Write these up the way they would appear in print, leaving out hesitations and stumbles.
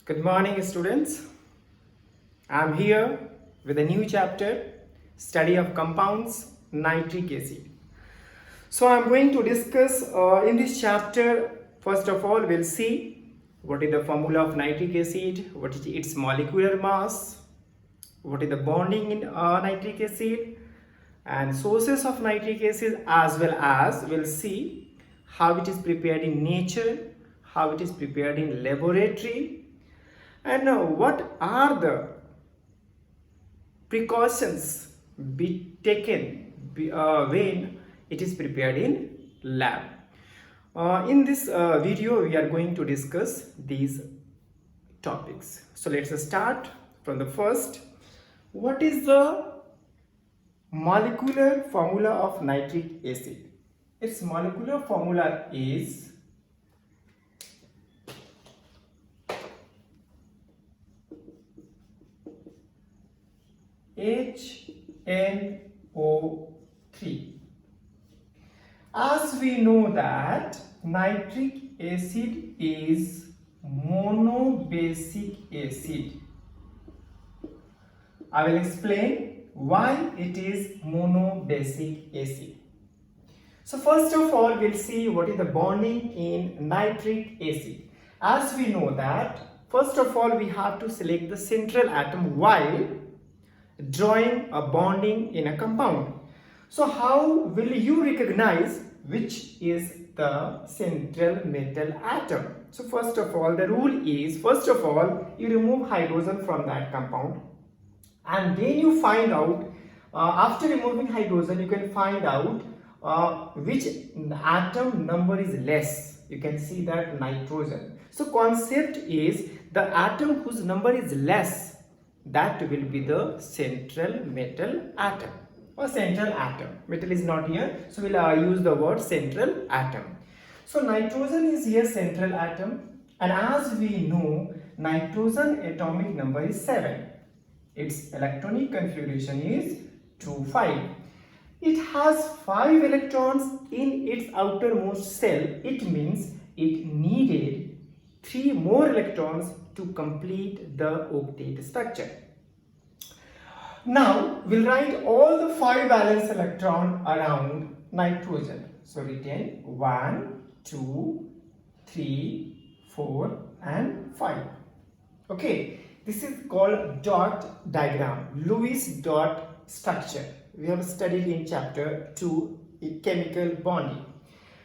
Good morning, students. I'm here with a new chapter, study of compounds, nitric acid. So I'm going to discuss in this chapter, first of all, we'll see what is the formula of nitric acid, what is its molecular mass, what is the bonding in nitric acid, and sources of nitric acid, as well as we'll see how it is prepared in nature, how it is prepared in laboratory, and what are the precautions be taken when it is prepared in lab. In this video we are going to discuss these topics. So let's start from the first. What is the molecular formula of nitric acid? Its molecular formula is HNO3. As we know that nitric acid is monobasic acid. I will explain why it is monobasic acid. So first of all, we'll see what is the bonding in nitric acid. As we know that, first of all, we have to select the central atom while drawing a bonding in a compound. So how will you recognize which is the central metal atom? So first of all, the rule is, first of all, you remove hydrogen from that compound, and then you find out, after removing hydrogen, you can find out which atom number is less. You can see that nitrogen. So concept is the atom whose number is less, that will be the central metal atom or central atom. Metal is not here, so we'll use the word central atom. So nitrogen is here central atom, and as we know, nitrogen atomic number is 7. Its electronic configuration is 2,5. It has 5 electrons in its outermost shell. It means it needed 3 more electrons to complete the octet structure. Now we'll write all the 5 valence electron around nitrogen. So written 1, 2, 3, 4 and 5. Okay, this is called dot diagram, Lewis dot structure. We have studied in chapter 2 chemical bonding.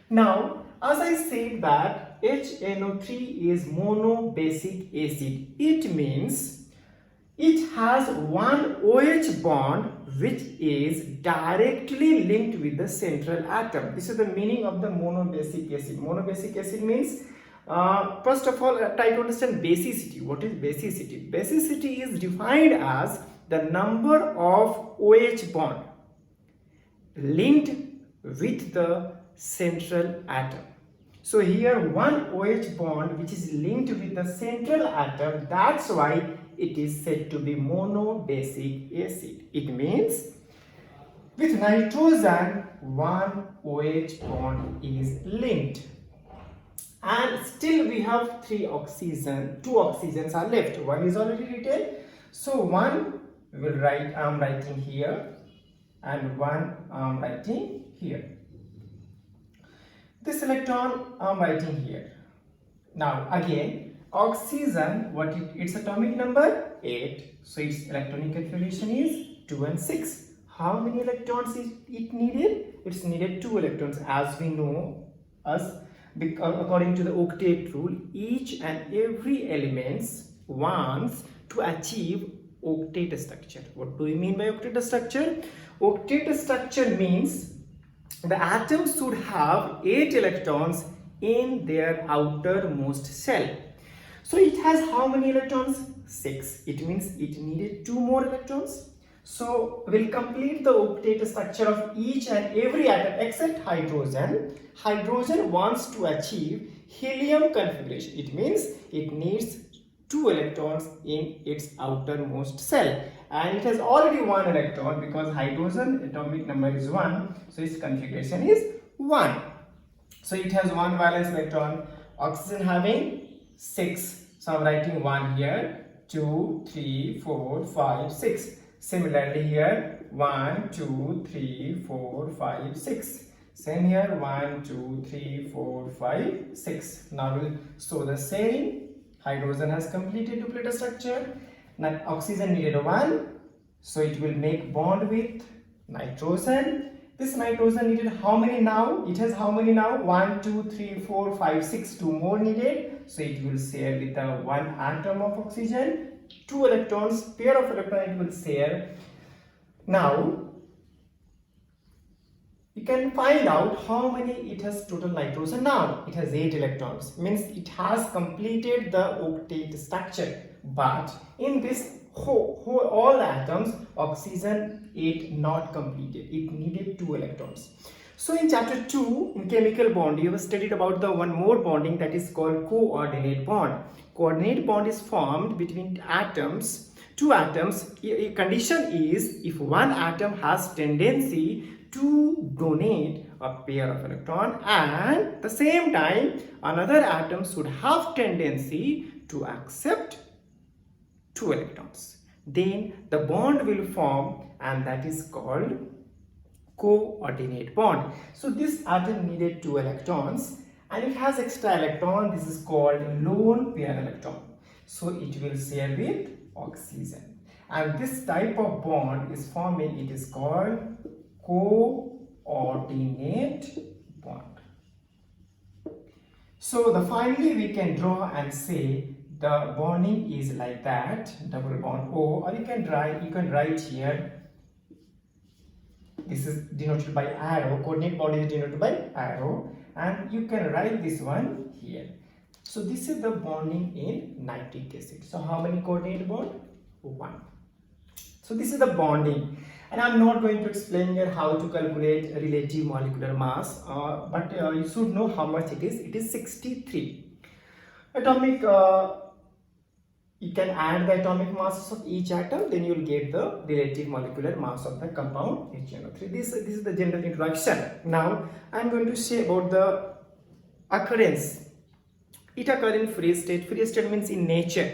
Now, as I said that HNO3 is monobasic acid, it means it has one OH bond which is directly linked with the central atom. This is the meaning of the monobasic acid. Monobasic acid means, first of all, try to understand basicity. What is basicity? Basicity is defined as the number of OH bond linked with the central atom. So here one OH bond which is linked with the central atom, that's why it is said to be monobasic acid. It means with nitrogen one OH bond is linked, and still we have 2 oxygens are left. One is already written, so one will write, I am writing here, and one I am writing here. This electron I am writing here. Now again, oxygen, what its atomic number? 8. So its electronic configuration is 2 and 6. How many electrons is it needed? It's needed 2 electrons. As we know, according to the octet rule, each and every element wants to achieve octet structure. What do we mean by octet structure? Octet structure means the atom should have 8 electrons in their outermost shell. So it has how many electrons? 6. It means it needed 2 more electrons. So we'll complete the octet structure of each and every atom except hydrogen. Hydrogen wants to achieve helium configuration. It means it needs 2 electrons in its outermost shell, and it has already 1 electron because hydrogen atomic number is 1, so its configuration is 1. So it has 1 valence electron, oxygen having 6. So I'm writing 1 here, 2, 3, 4, 5, 6. Similarly here, 1, 2, 3, 4, 5, 6. Same here, 1, 2, 3, 4, 5, 6. Now we'll show the same. Hydrogen has completed duplet structure. Now oxygen needed 1. So it will make bond with nitrogen. This nitrogen needed how many now? It has how many now? 1, 2, 3, 4, 5, 6. 2 more needed. So it will share with the 1 atom of oxygen. 2 electrons, pair of electrons it will share. Now you can find out how many it has total nitrogen now. It has 8 electrons. Means it has completed the octet structure. But in this all atoms, oxygen 8 not completed. It needed 2 electrons. So in chapter 2, in chemical bond, you have studied about the one more bonding that is called coordinate bond. Coordinate bond is formed between atoms, 2 atoms. A condition is if one atom has tendency to donate a pair of electron, and at the same time another atom should have tendency to accept 2 electrons. Then the bond will form, and that is called coordinate bond. So this atom needed 2 electrons and it has extra electron. This is called lone pair electron. So it will share with oxygen. And this type of bond is forming, it is called coordinate bond. So finally we can draw and say the bonding is like that, double bond O, or you can write here, this is denoted by arrow, coordinate bond is denoted by arrow, and you can write this one here. So this is the bonding in nitric acid. So how many coordinate bond? 1. So this is the bonding, and I'm not going to explain here how to calculate relative molecular mass, but you should know how much it is. It is 63. Atomic you can add the atomic masses of each atom, then you will get the relative molecular mass of the compound HNO3. This is the general introduction. Now I am going to say about the occurrence. It occurs in free state. Free state means in nature.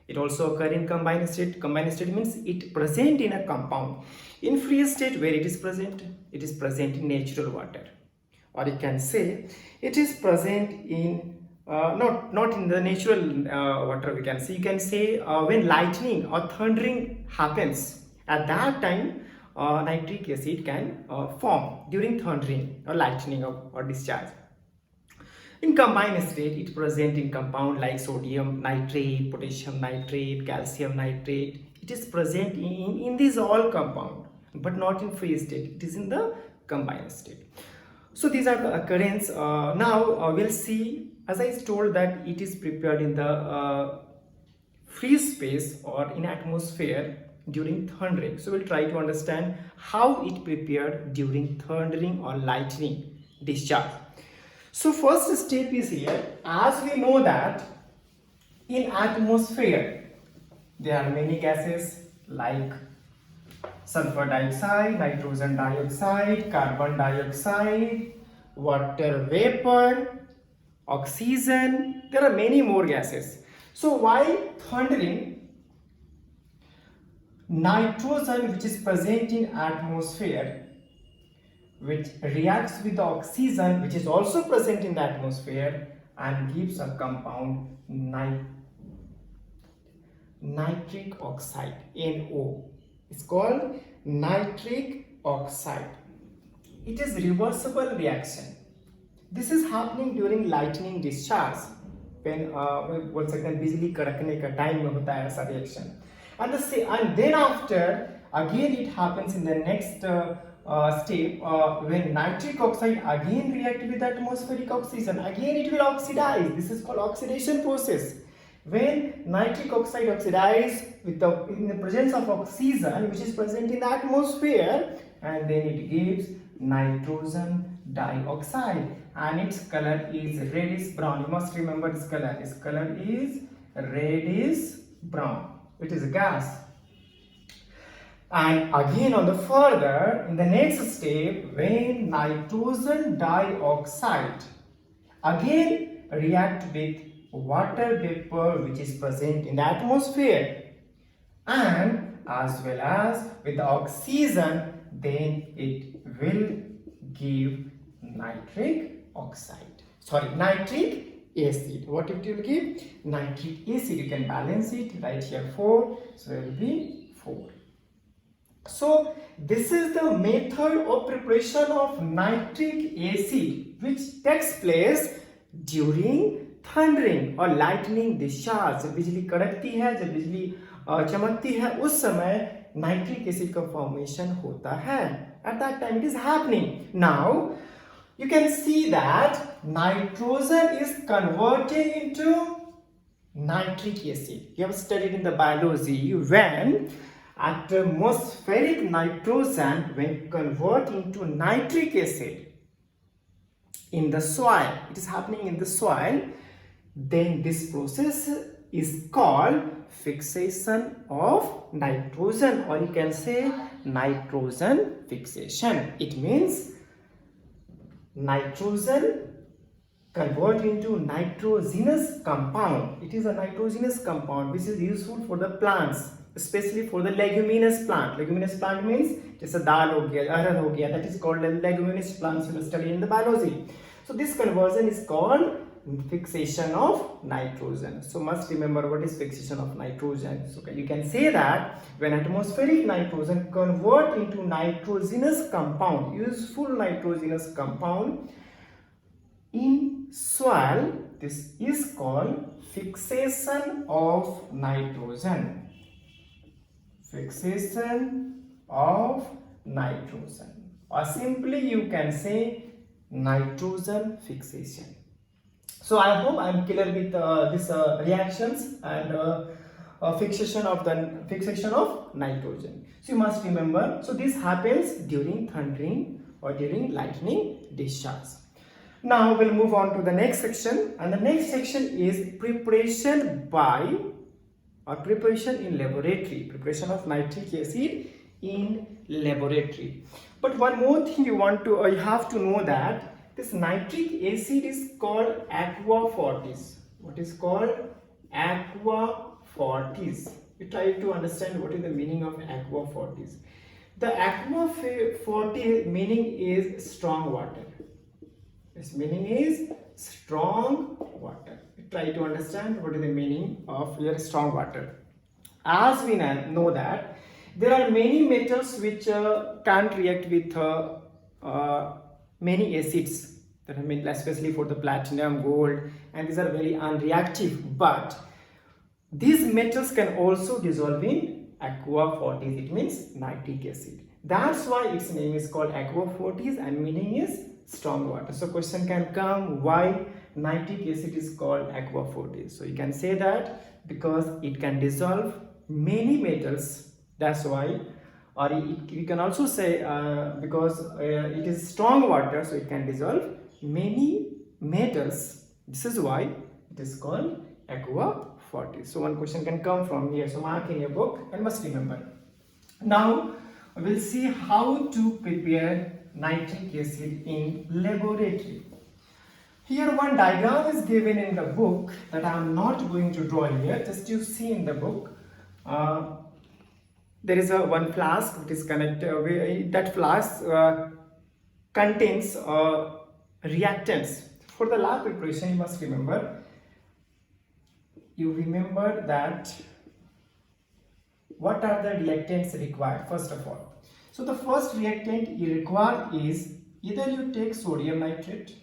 It also occurs in combined state. Combined state means it present in a compound. In free state, where it is present? It is present in natural water. Or you can say it is present in not in the natural water, we can say. You can say when lightning or thundering happens, at that time nitric acid can form during thundering or lightning or discharge. In combined state, it present in compound like sodium nitrate, potassium nitrate, calcium nitrate. It is present in these all compound, but not in free state. It is in the combined state. So these are the occurrence. Now we'll see. As I told that it is prepared in the free space or in atmosphere during thundering. So we'll try to understand how it prepared during thundering or lightning discharge. So first step is here. As we know that in atmosphere there are many gases like sulfur dioxide, nitrogen dioxide, carbon dioxide, water vapor, oxygen. There are many more gases. So while thundering, nitrogen, which is present in atmosphere, which reacts with the oxygen, which is also present in the atmosphere, and gives a compound nitric oxide, NO. It's called nitric oxide. It is reversible reaction. This is happening during lightning discharge, when बोल सकते हैं बिजली कड़कने का time में होता है ऐसा reaction, and then after again it happens in the next step when nitric oxide again react with atmospheric oxygen. Again it will oxidize. This is called oxidation process. When nitric oxide oxidize in the presence of oxygen, which is present in the atmosphere, and then it gives nitrogen dioxide, and its color is reddish brown. You must remember this color. Its color is reddish brown. It is a gas. And again on the further, in the next step, when nitrogen dioxide again react with water vapor which is present in the atmosphere, and as well as with the oxygen, then it will give nitric oxide. Sorry, nitric acid. What it will give? Nitric acid. You can balance it right here 4. So it will be 4. So this is the method of preparation of nitric acid which takes place during thundering और lightning discharge. जब बिजली कड़कती है, जब बिजली चमकती है, उस समय नाइट्रिक एसिड का फॉर्मेशन होता है. At that time it is happening. Now you can see that nitrogen is converted into nitric acid. You have studied in the biology when atmospheric nitrogen when converted into nitric acid in the soil, it is happening in the soil, then this process is called fixation of nitrogen, or you can say nitrogen fixation. It means nitrogen convert into nitrogenous compound. It is a nitrogenous compound which is useful for the plants, especially for the leguminous plant. Leguminous plant means जैसे दाल हो गया, अरहर हो गया, that is called a leguminous plants. You will study in the biology. So this conversion is called fixation of nitrogen. So must remember what is fixation of nitrogen. So you can say that when atmospheric nitrogen convert into nitrogenous compound, useful nitrogenous compound in soil, this is called fixation of nitrogen. Fixation of nitrogen, or simply you can say nitrogen fixation. So I hope I am clear with these reactions and fixation of nitrogen. So you must remember. So this happens during thundering or during lightning discharge. Now we'll move on to the next section, and the next section is preparation by or preparation in laboratory. Preparation of nitric acid in laboratory. But one more thing you have to know that this nitric acid is called aqua fortis. What is called aqua fortis? You try to understand what is the meaning of aqua fortis. The aqua fortis meaning is strong water. Its meaning is strong water. You try to understand what is the meaning of your strong water. As we know that there are many metals which can't react with many acids, that I mean especially for the platinum, gold, and these are very unreactive, but these metals can also dissolve in aqua fortis. It means nitric acid. That's why its name is called aqua fortis and meaning is strong water. So question can come, why nitric acid is called aqua fortis? So you can say that because it can dissolve many metals, that's why. Or you can also say because it is strong water, so it can dissolve many metals. This is why it is called aqua fortis. So one question can come from here. So mark in your book and must remember. Now we'll see how to prepare nitric acid in laboratory. Here one diagram is given in the book that I am not going to draw here. Just you see in the book. There is one flask which is connected. That flask contains reactants. For the lab preparation, you must remember. You remember that what are the reactants required first of all. So the first reactant you require is either you take sodium nitrate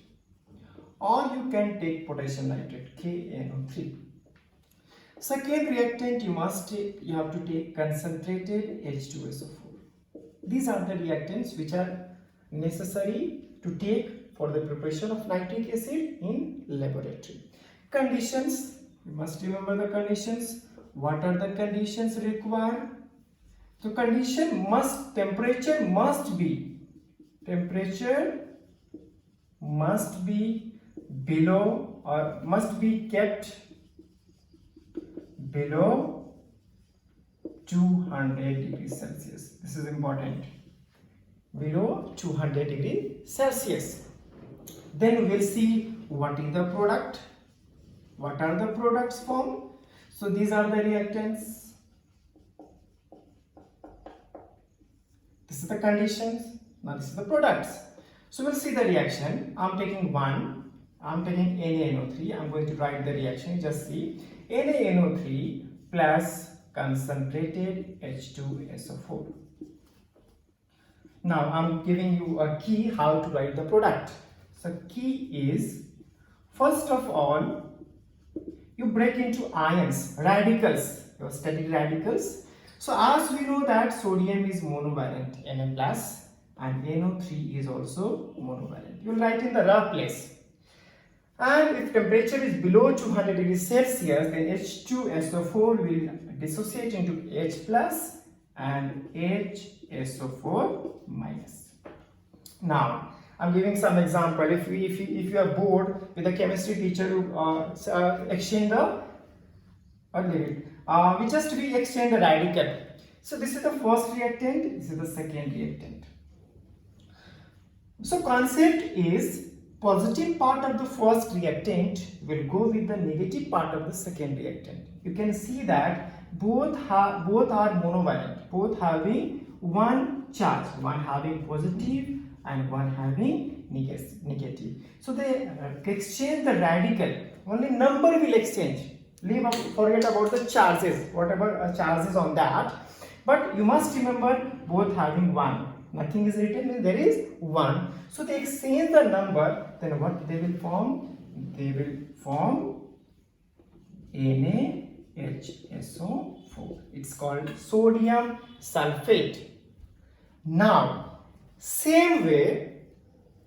or you can take potassium nitrate, KNO3. Second reactant you have to take concentrated H2SO4. These are the reactants which are necessary to take for the preparation of nitric acid in laboratory. Conditions, you must remember the conditions. What are the conditions required? So temperature must be below or must be kept below 200 degrees Celsius. This is important. Below 200 degrees Celsius. Then we will see what is the product. What are the products formed? So these are the reactants. This is the conditions. Now this is the products. So we'll see the reaction. I'm taking one. I'm taking NaNO3. I'm going to write the reaction. Just see. NaNO3 plus concentrated H2SO4. Now I'm giving you a key how to write the product. So key is, first of all, you break into ions, radicals. You studied radicals. So as we know that sodium is monovalent, Na plus, and NO3 is also monovalent. You will write in the rough place. And if temperature is below 200 degrees Celsius, then H2SO4 will dissociate into H plus and HSO4 minus. Now, I'm giving some example. If you are bored with the chemistry teacher, exchange the we exchange the radical. So this is the first reactant. This is the second reactant. So concept is, positive part of the first reactant will go with the negative part of the second reactant. You can see that both are monovalent, both having one charge, one having positive and one having negative. So they exchange the radical. Only number will exchange. Forget about the charges, whatever charges on that. But you must remember both having one. Nothing is written, there is one. So they exchange the number, then what they will form? They will form NaHSO4. It's called sodium sulfate. Now, same way,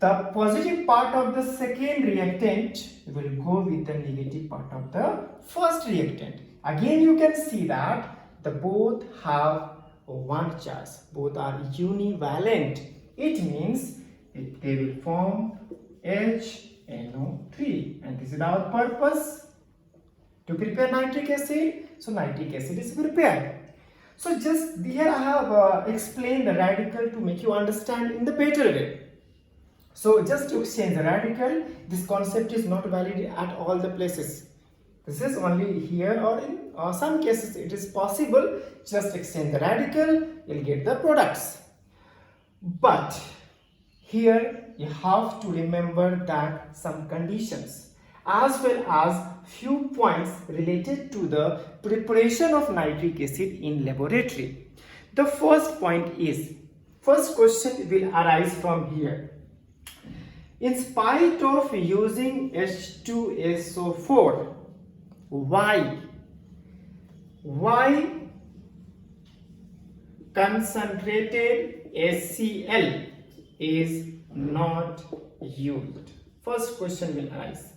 the positive part of the second reactant will go with the negative part of the first reactant. Again, you can see that the both have one charge, both are univalent. It means they will form HNO3, and this is our purpose to prepare nitric acid. So nitric acid is prepared. So just here I have explained the radical to make you understand in the better way. So just to exchange the radical, this concept is not valid at all the places. This is only here, or in some cases it is possible. Just exchange the radical, you'll get the products. But here you have to remember that some conditions as well as few points related to the preparation of nitric acid in laboratory. The first point is, first question will arise from here. In spite of using H2SO4, why concentrated HCl is not used? First question will arise.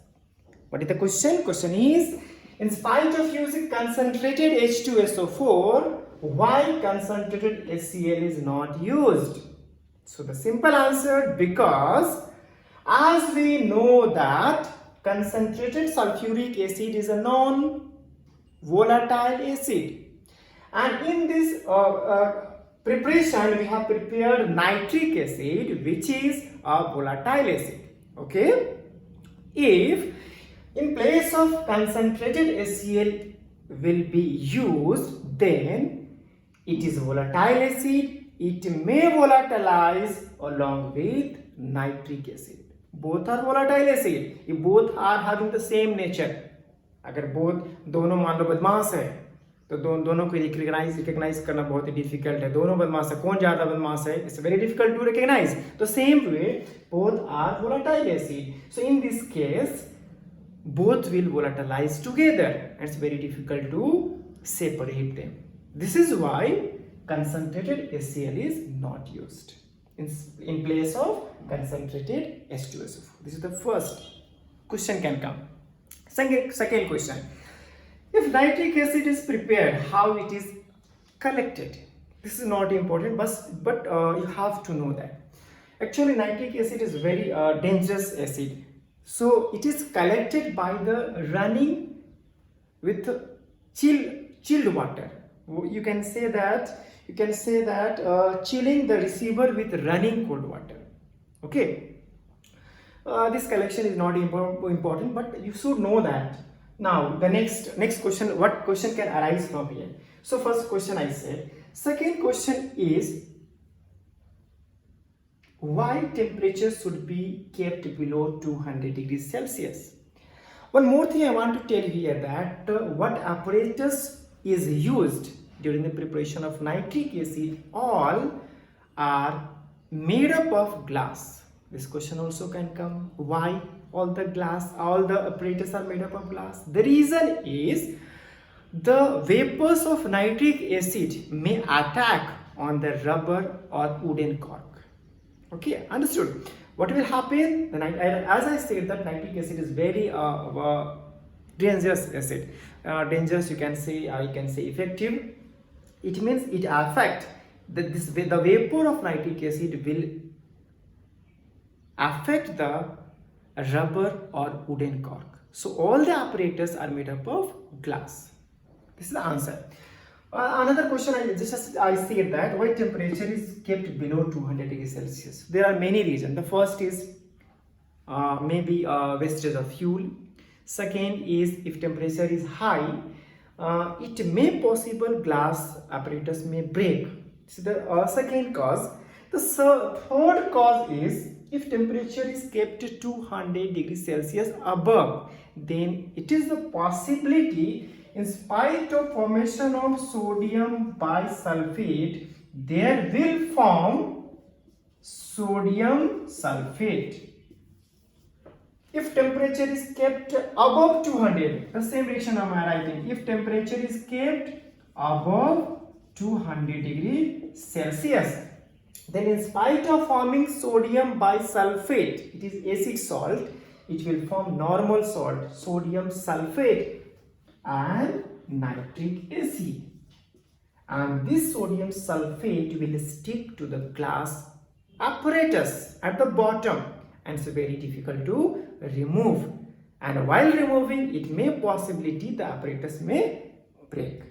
What is the question? Question is, in spite of using concentrated H2SO4, why concentrated HCl is not used? So the simple answer, because as we know that concentrated sulfuric acid is a non-volatile acid, and in this preparation we have prepared nitric acid, which is a volatile acid. Okay, if in place of concentrated HCl will be used, then it is volatile acid. It may volatilize along with nitric acid. Both are volatile acid. If both are having the same nature, अगर both दोनों मान लो बदमाश है, तो दोनों को recognize करना बहुत ही difficult है. दोनों बदमाश है, कौन ज़्यादा बदमाश है? It's very difficult to recognize. The same way, both are volatile acid. So in this case, both will volatilize together. It's very difficult to separate them. This is why concentrated HCl is not used in place of concentrated H2SO4. This is the first question can come. Second question. If nitric acid is prepared, how it is collected? This is not important, but you have to know that. Actually, nitric acid is very dangerous acid. So it is collected by the running with chilled water. You can say that chilling the receiver with running cold water. Okay, this collection is not important, but you should know that Now the next question, what question can arise from here? So first question I said. Second question is, why temperature should be kept below 200 degrees Celsius? One more thing I want to tell you here, that what apparatus is used during the preparation of nitric acid, all are made up of glass. This question also can come. Why all the apparatus are made up of glass? The reason is, the vapors of nitric acid may attack on the rubber or wooden cork. Okay, understood. What will happen? As I said, that nitric acid is very dangerous acid. Dangerous, you can say effective. It means it affect the vapor of nitric acid will affect the rubber or wooden cork. So all the apparatus are made up of glass. This is the answer. Another question I said that why temperature is kept below 200 degrees Celsius. There are many reasons. The first is maybe wastage of fuel. Second is, if temperature is high, it may possible glass apparatus may break. This is the second cause. The third cause is, if temperature is kept 200 degrees Celsius above, then it is the possibility, in spite of formation of sodium bisulfate, there will form sodium sulfate. If temperature is kept above 200, the same reaction am I writing. If temperature is kept above 200 degrees Celsius, then in spite of forming sodium bisulfate, it is acid salt, it will form normal salt, sodium sulfate and nitric acid. And this sodium sulfate will stick to the glass apparatus at the bottom, and it's very difficult to remove. And while removing, it may possibility the apparatus may break.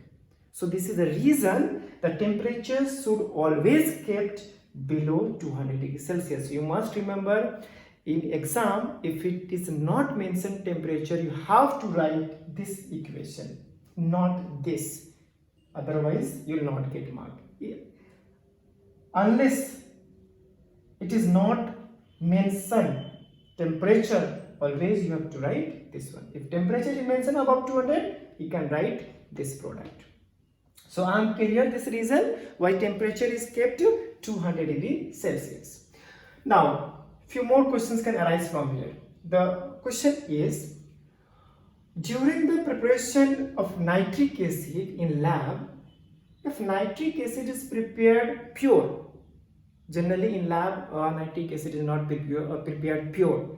So this is the reason the temperature should always kept below 200 degrees Celsius. You must remember, in exam, if it is not mentioned temperature, you have to write this equation, not this. Otherwise, you will not get mark. Unless it is not mentioned temperature, always you have to write this one. If temperature is mentioned above 200, you can write this product. So I am clear this reason why temperature is kept to 200 degrees Celsius. Now, few more questions can arise from here. The question is, during the preparation of nitric acid in lab, if nitric acid is prepared pure, generally in lab nitric acid is not prepared pure.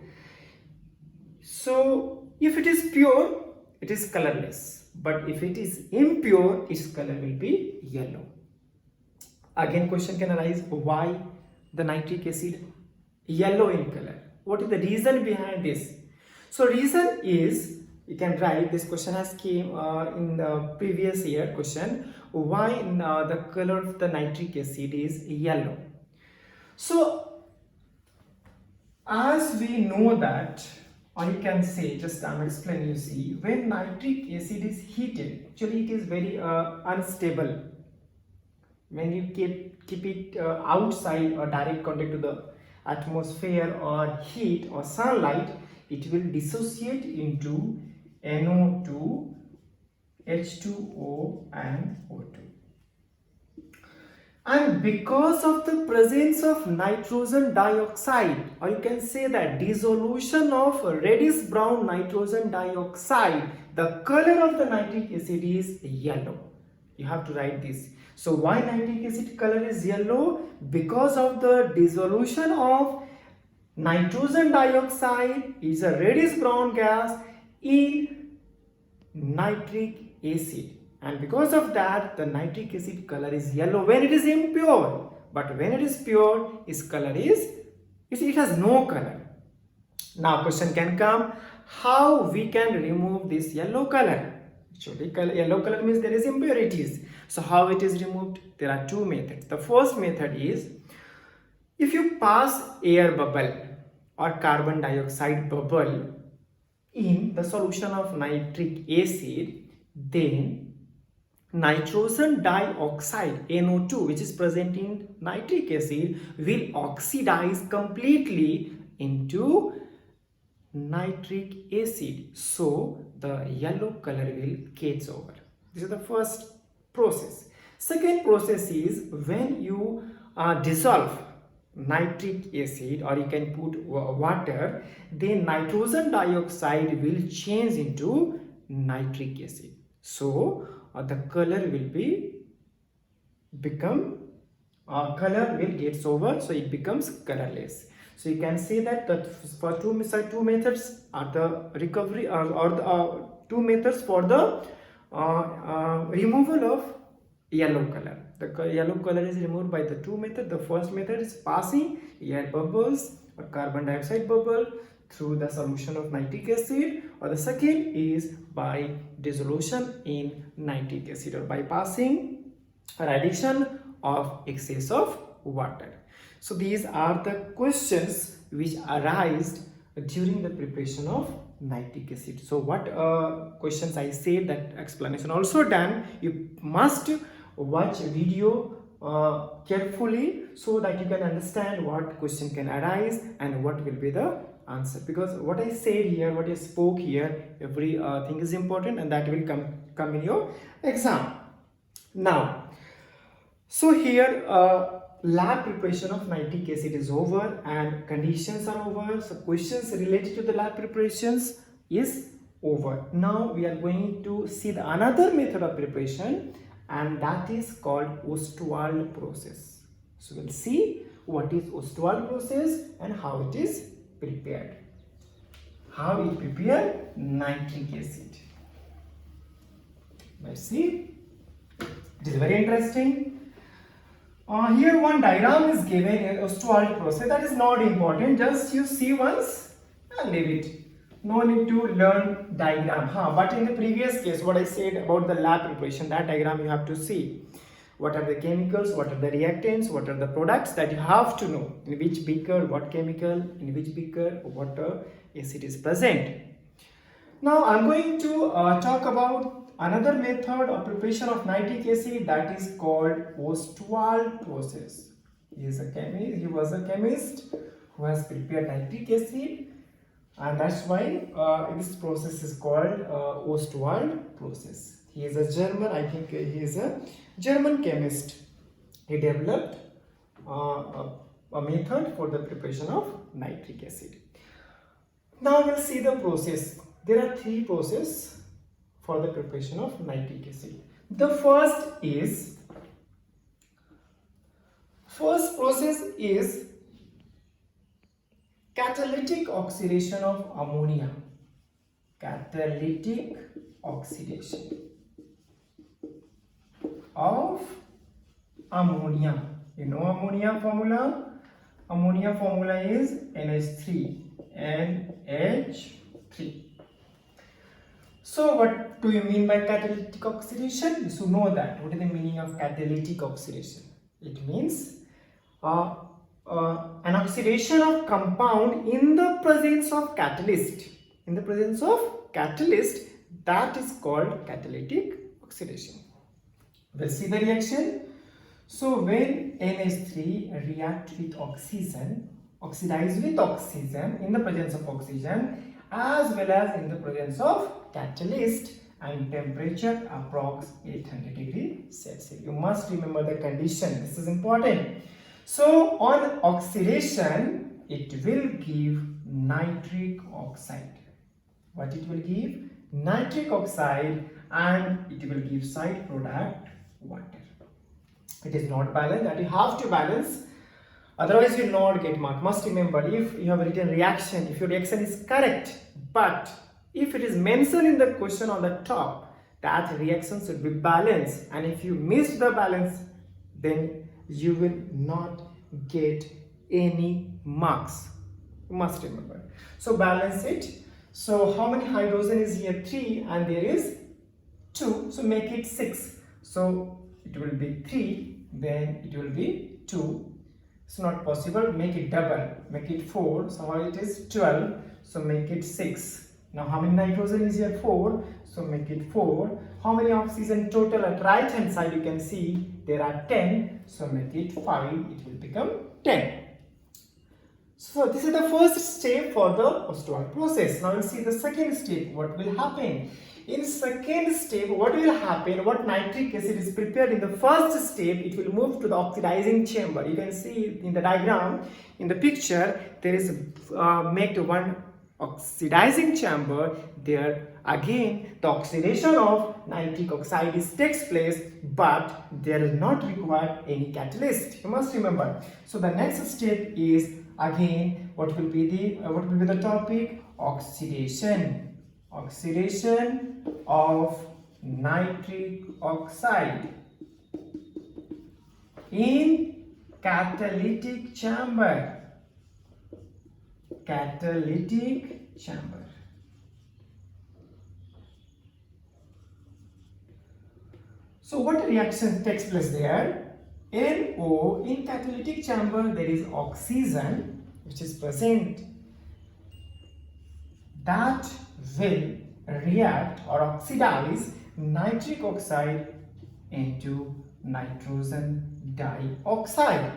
So if it is pure, it is colorless, but if it is impure, its color will be yellow. Again, question can arise, why the nitric acid yellow in color? What is the reason behind this? So reason is, you can write, this question has came in the previous year question, why the color of the nitric acid is yellow. So as we know that, or you can say, just I'm explaining, you see, when nitric acid is heated, actually it is very unstable. When you keep it outside or direct contact to the atmosphere or heat or sunlight, it will dissociate into NO2, H2O and O2. And because of the presence of nitrogen dioxide, or you can say that dissolution of reddish brown nitrogen dioxide, the color of the nitric acid is yellow. You have to write this. So why nitric acid color is yellow? Because of the dissolution of nitrogen dioxide is a reddish brown gas in nitric acid, and because of that the nitric acid color is yellow when it is impure, but when it is pure, its color is, it has no color. Now question can come, how we can remove this yellow color? Actually yellow color means there is impurities. So how it is removed? There are two methods. The first method is, if you pass air bubble or carbon dioxide bubble in the solution of nitric acid, then nitrogen dioxide NO2, which is present in nitric acid, will oxidize completely into nitric acid, so the yellow color will gets over. This is the first process. Second process is when you dissolve nitric acid, or you can put water, then nitrogen dioxide will change into nitric acid, so the color will become color will gets over, so it becomes colorless. So you can say that for two methods are the recovery, or the two methods for the removal of yellow color. The yellow color is removed by the two methods. The first method is passing air bubbles or carbon dioxide bubble through the solution of nitric acid, or the second is by dissolution in nitric acid, or by passing or addition of excess of water. So these are the questions which arise during the preparation of nitric acid. So what questions I said, that explanation also done. You must watch video carefully so that you can understand what question can arise and what will be the answer, because what I said here, what I spoke here, every thing is important, and that will come in your exam. Now, so here lab preparation of nitric acid is over and conditions are over. So questions related to the lab preparations is over. Now we are going to see the another method of preparation, and that is called Ostwald process. So we'll see what is Ostwald process and how it is prepared. How we prepare nitric acid. Let's see. It is very interesting. Here one diagram is given in Ostwald process. That is not important. Just you see once and leave it. No need to learn diagram. But in the previous case, what I said about the lab preparation, that diagram you have to see. What are the chemicals, what are the reactants, what are the products, that you have to know. In which beaker, what chemical, in which beaker, what acid is present. Now I am going to talk about another method of preparation of nitric acid, that is called Ostwald process. He is a chemist. He was a chemist who has prepared nitric acid, and that's why this process is called Ostwald process. He is a German. I think he is a German chemist. He developed a method for the preparation of nitric acid. Now we'll see the process. There are three processes for the preparation of nitric acid. The first process is catalytic oxidation of ammonia. Catalytic oxidation of ammonia. You know ammonia formula? Ammonia formula is NH3. NH3. So what do you mean by catalytic oxidation? You should know that. What is the meaning of catalytic oxidation? It means an oxidation of compound in the presence of catalyst. In the presence of catalyst, that is called catalytic oxidation. We'll see the reaction. So when NH3 react with oxygen, oxidize with oxygen in the presence of oxygen, as well as in the presence of catalyst, and temperature approx 800 degrees Celsius. You must remember the condition. This is important. So on oxidation, it will give nitric oxide. What it will give? Nitric oxide, and it will give side product water. It is not balanced, that you have to balance, otherwise you will not get mark. Must remember, if you have written reaction, if your reaction is correct, but if it is mentioned in the question on the top, that reaction should be balanced, and if you miss the balance, then you will not get any marks. You must remember. So balance it. So how many hydrogen is here? 3, and there is 2. So make it 6. So it will be 3, then it will be 2. It's not possible. Make it double. Make it 4. So how it is 12. So make it 6. Now how many nitrogen is here? 4. So make it 4. How many oxygen total at right hand side? You can see there are 10. So make it 5. It will become 10. So this is the first step for the Ostwald process. Now we'll see the second step. What will happen? In second step, what will happen? What nitric acid is prepared in the first step, it will move to the oxidizing chamber. You can see in the diagram, in the picture, there is made one oxidizing chamber. There again, the oxidation of nitric oxide takes place, but there is not required any catalyst. You must remember. So the next step is again what will be the topic? Oxidation of nitric oxide in catalytic chamber. So what reaction takes place there? NO, in catalytic chamber there is oxygen which is present, that will react or oxidize nitric oxide into nitrogen dioxide.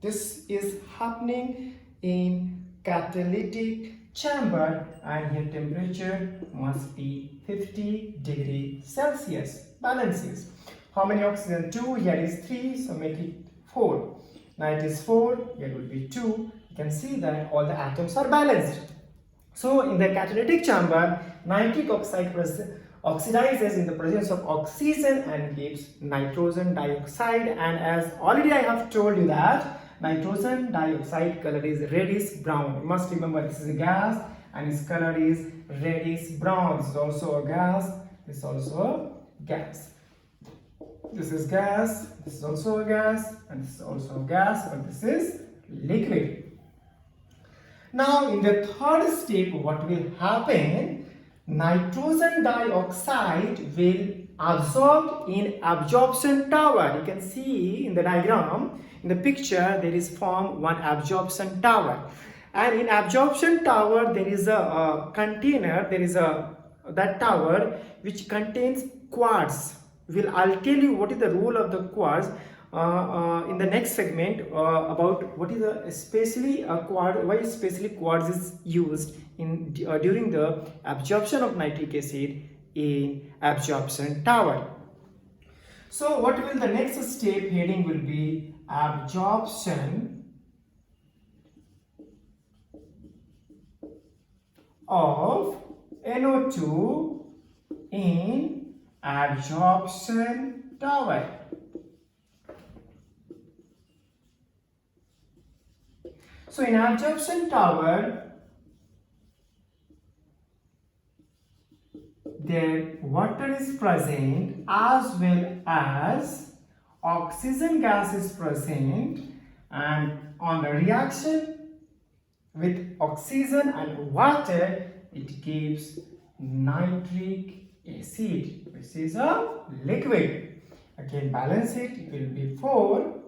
This is happening in catalytic chamber, and here temperature must be 50 degrees Celsius. Balances. How many oxygen? 2. Here is 3. So make it 4. Now it is 4. Here will be 2. You can see that all the atoms are balanced. So in the catalytic chamber, nitric oxide oxidizes in the presence of oxygen and gives nitrogen dioxide. And as already I have told you that nitrogen dioxide color is reddish brown. You must remember this is a gas and its color is reddish brown. This is also a gas. This is also a gas. This is gas. This is also a gas, and this is also a gas, but this is liquid. Now in the third step, what will happen? Nitrogen dioxide will absorb in absorption tower. You can see in the diagram, in the picture, there is formed one absorption tower. And in absorption tower, there is a container, that tower which contains quartz. I'll tell you what is the role of the quartz in the next segment about what is especially why especially quartz is used in during the absorption of nitric acid in absorption tower. So what will the next step heading will be? Absorption of NO2 in absorption tower. So in absorption tower, there water is present as well as oxygen gas is present, and on the reaction with oxygen and water, it gives nitric acid, which is a liquid. Again balance it, it will be 4.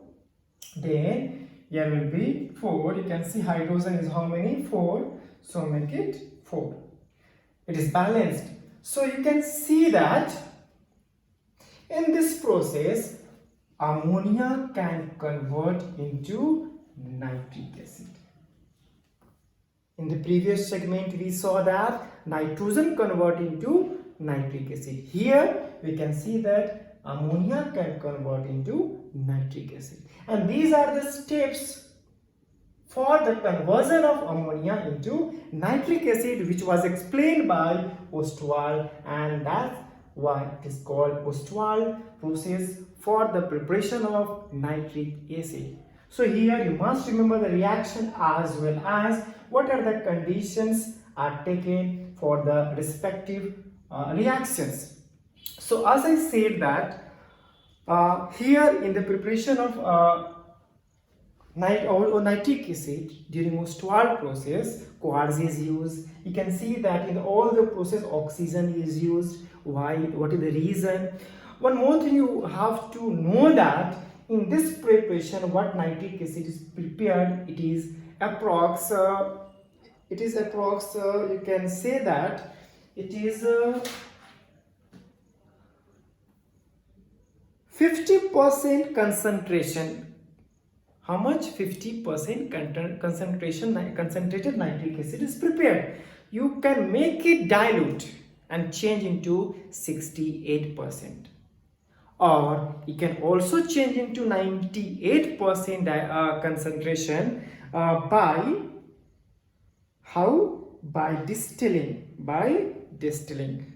Then here will be 4. You can see hydrogen is how many? 4. So make it 4. It is balanced. So you can see that in this process, ammonia can convert into nitric acid. In the previous segment, we saw that nitrogen convert into nitric acid. Here we can see that ammonia can convert into nitric acid. And these are the steps for the conversion of ammonia into nitric acid, which was explained by Ostwald, and that's why it is called Ostwald process for the preparation of nitric acid. So here you must remember the reaction as well as what are the conditions are taken for the respective reactions. So as I said that here in the preparation of nitric acid during Ostwald process, quartz is used. You can see that in all the process oxygen is used. Why? What is the reason? One more thing you have to know that in this preparation what nitric acid is prepared, it is approx you can say that it is 50% concentration. How much? 50% concentration concentrated nitric acid is prepared. You can make it dilute and change into 68%. Or you can also change into 98% concentration by how? By distilling.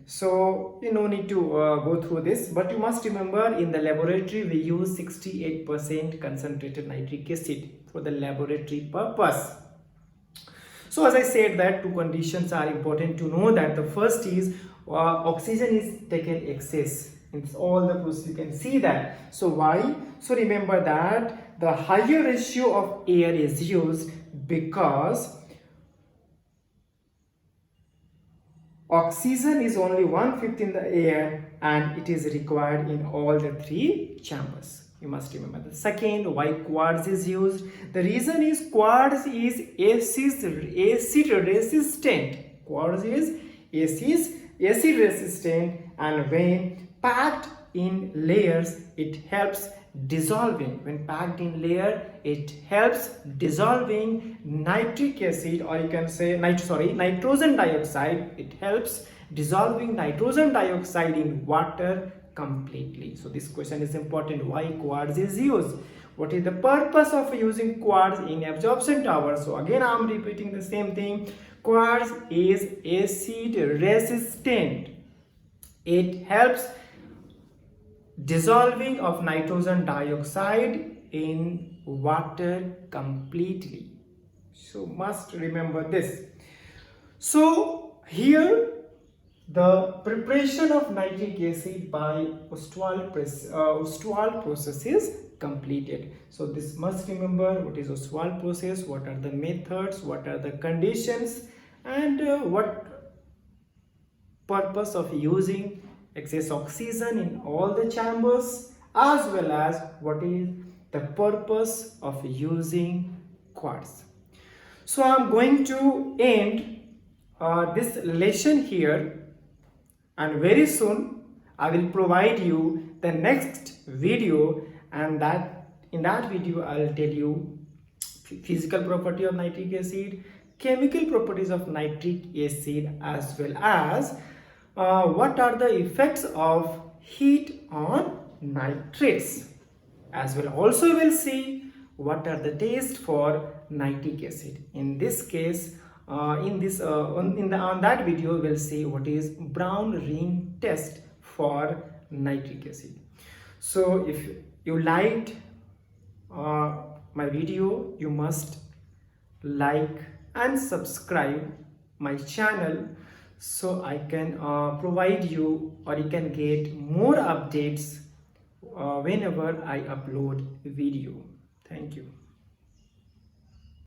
So you no need to go through this, but you must remember in the laboratory we use 68% concentrated nitric acid for the laboratory purpose. So as I said that two conditions are important to know, that the first is oxygen is taken excess. It's all the process, you can see that. So why? So remember that the higher ratio of air is used because oxygen is only 1/5 in the air and it is required in all the three chambers. You must remember. The second, why quartz is used? The reason is quartz is acid resistant. Quartz is acid resistant, and when packed in layers it helps dissolving. When packed in layer it helps dissolving nitric acid, or you can say nitrogen dioxide. It helps dissolving nitrogen dioxide in water completely. So this question is important. Why quartz is used? What is the purpose of using quartz in absorption tower? So again I am repeating the same thing. Quartz is acid resistant. It helps dissolving of nitrogen dioxide in water completely. So must remember this. So here the preparation of nitric acid by Ostwald process is completed. So this must remember what is Ostwald process, what are the methods, what are the conditions, and what purpose of using excess oxygen in all the chambers, as well as what is the purpose of using quartz. So I am going to end this lesson here, and very soon I will provide you the next video, and that in that video I will tell you physical property of nitric acid, chemical properties of nitric acid, as well as what are the effects of heat on nitrates. As well also we'll see what are the tests for nitric acid. In this case, on that video we'll see what is Brown ring test for nitric acid. So if you liked my video, you must like and subscribe my channel, so I can provide you, or you can get more updates whenever I upload video. Thank you.